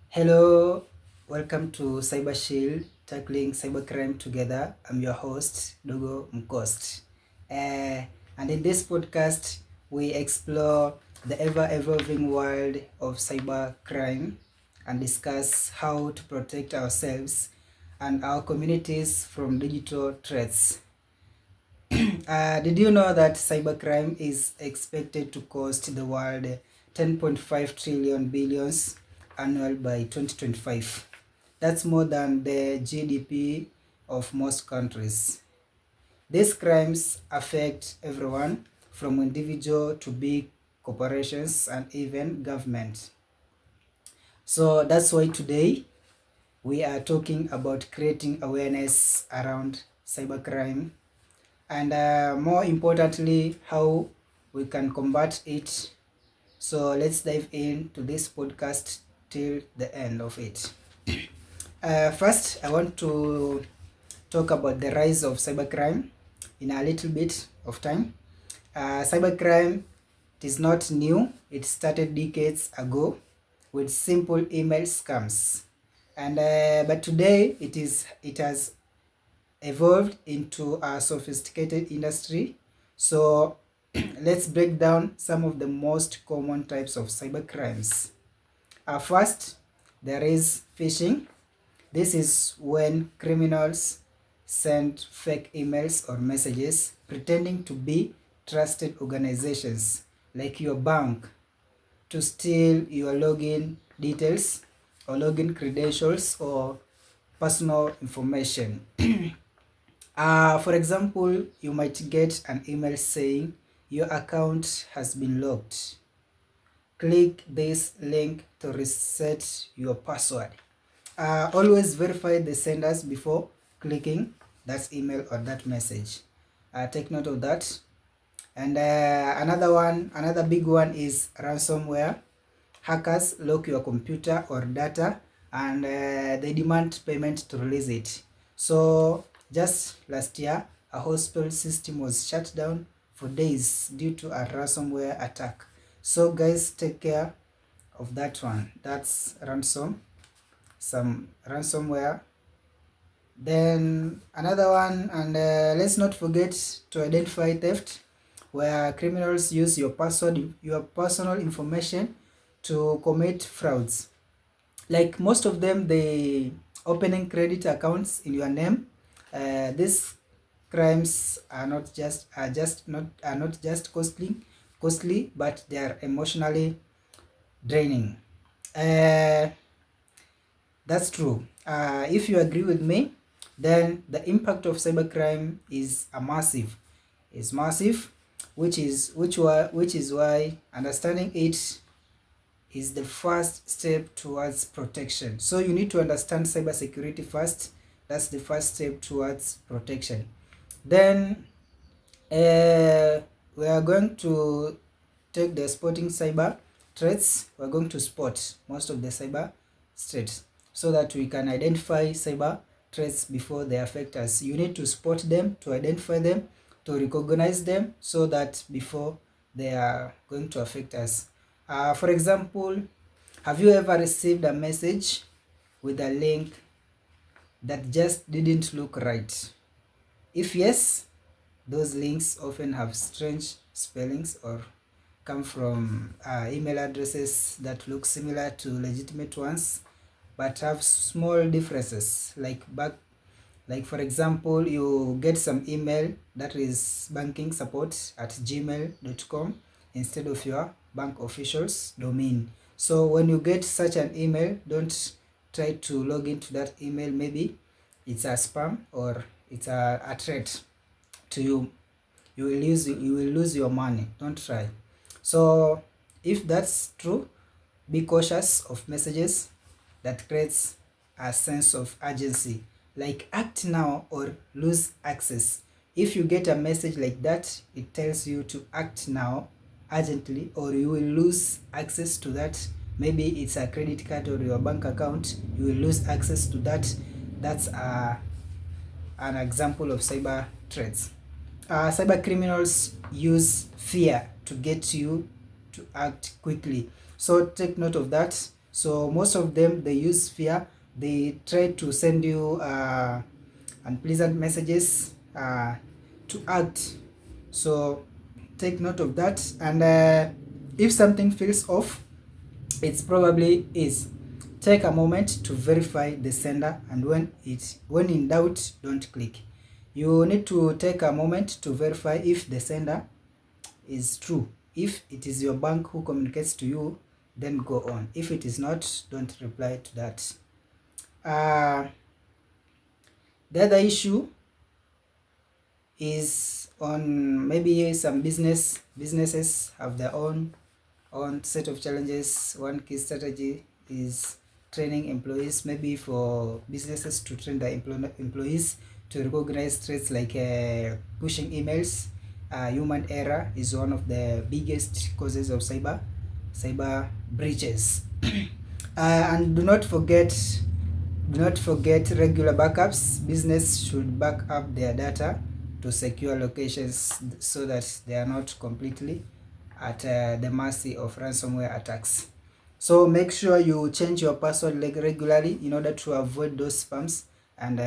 Hello, welcome to Cyber Shield, tackling cybercrime together. I'm your host, Dogo Mcoast. And in this podcast, we explore the ever-evolving world of cybercrime and discuss how to protect ourselves and our communities from digital threats. Did you know that cybercrime is expected to cost the world 10.5 trillion billions annual by 2025? That's more than the GDP of most countries. These crimes affect everyone from individual to big corporations and even government. So that's why today we are talking about creating awareness around cybercrime and more importantly, how we can combat it. So let's dive into this podcast till the end of it. First, I want to talk about the rise of cybercrime in a little bit of time. Cybercrime is not new. It started decades ago with simple email scams, and but today it has evolved into a sophisticated industry. So let's break down some of the most common types of cybercrimes. First, there is phishing. This is when criminals send fake emails or messages pretending to be trusted organizations like your bank to steal your login details or login credentials or personal information. For example, you might get an email saying your account has been locked. Click this link to reset your password. Always verify the senders before clicking that email or that message. Take note of that. And another big one is ransomware. Hackers lock your computer or data and they demand payment to release it. So just last year, a hospital system was shut down for days due to a ransomware attack. So guys, take care of that one. That's some ransomware. Then another one, and let's not forget to identify theft, where criminals use your personal information to commit frauds. Like most of them, they opening credit accounts in your name. These crimes are not just costly, but they are emotionally draining. That's true. If you agree with me, then the impact of cybercrime is massive. It's massive, which is why understanding it is the first step towards protection. So you need to understand cybersecurity first. That's the first step towards protection. Then we are going to take the spotting cyber threats. We're going to spot most of the cyber threats so that we can identify cyber threats before they affect us. You need to spot them, to identify them, to recognize them so that before they are going to affect us. For example, have you ever received a message with a link that just didn't look right? If yes, those links often have strange spellings or come from email addresses that look similar to legitimate ones but have small differences. Like for example, you get some email that is banking support at gmail.com instead of your bank official's domain. So when you get such an email, don't try to log into that email. Maybe it's a spam or it's a threat to you. You will lose your money. Don't try. So if that's true, be cautious of messages that creates a sense of urgency, like act now or lose access. If you get a message like that, it tells you to act now urgently or you will lose access to that. Maybe it's a credit card or your bank account, you will lose access to that. That's an example of cyber threats. Cyber criminals use fear to get you to act quickly. So take note of that. So most of them, they use fear. They try to send you unpleasant messages to act. So take note of that, and if something feels off, it probably is. Take a moment to verify the sender, and when in doubt, don't click. You need to take a moment to verify if the sender is true. If it is your bank who communicates to you, then go on. If it is not, don't reply to that. The other issue is on maybe some businesses have their own set of challenges. One key strategy is training employees, maybe for businesses to train their employees to recognize threats like pushing emails. Human error is one of the biggest causes of cyber breaches. And do not forget regular backups. Business should back up their data to secure locations so that they are not completely at the mercy of ransomware attacks. So make sure you change your password regularly in order to avoid those spams, and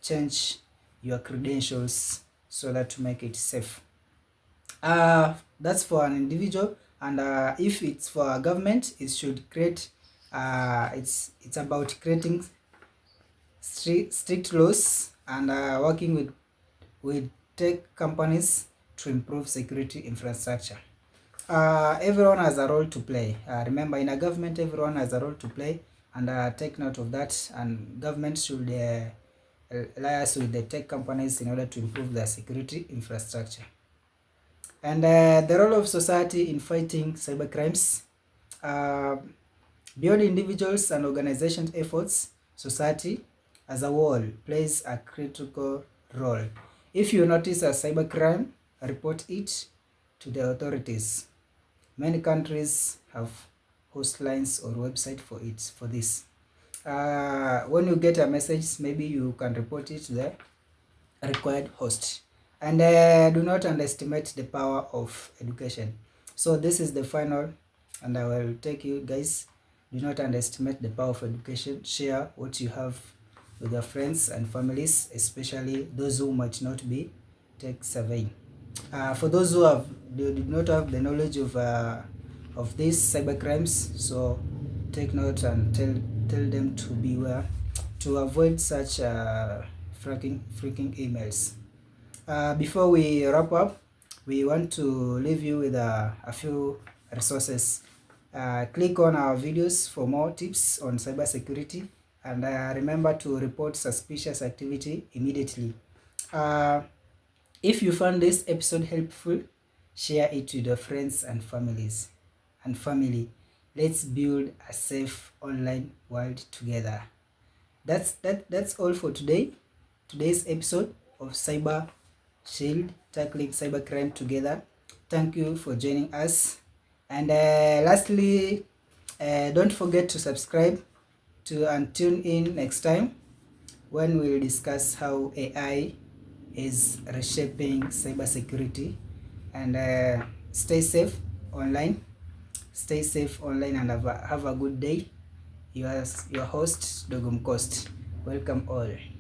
change your credentials so that to make it safe. That's for an individual, and if it's for a government, it should create it's about creating strict laws and working with tech companies to improve security infrastructure. Everyone has a role to play. Remember, in a government, everyone has a role to play, and take note of that. And government should liaise with the tech companies in order to improve their security infrastructure. And the role of society in fighting cybercrimes. Beyond individuals and organizations' efforts, society as a whole plays a critical role. If you notice a cybercrime, report it to the authorities. Many countries have hotlines or website for this. When you get a message, maybe you can report it to the required host. And do not underestimate the power of education. So this is the final, and I will take you guys. Do not underestimate the power of education. Share what you have with your friends and families, especially those who might not be tech savvy. For those who did not have the knowledge of these cybercrimes, so take note and tell them to beware, to avoid such freaking emails. Before we wrap up, we want to leave you with a few resources. Click on our videos for more tips on cybersecurity, and remember to report suspicious activity immediately. If you found this episode helpful, share it with your friends and family. Let's build a safe online world together. That's all for today's episode of Cyber Shield, tackling cybercrime together. Thank you for joining us. And lastly, don't forget to subscribe and tune in next time when we'll discuss how AI is reshaping cybersecurity. And stay safe online. Stay safe online, and have a good day. Your host, Dogo Mcoast. Welcome all.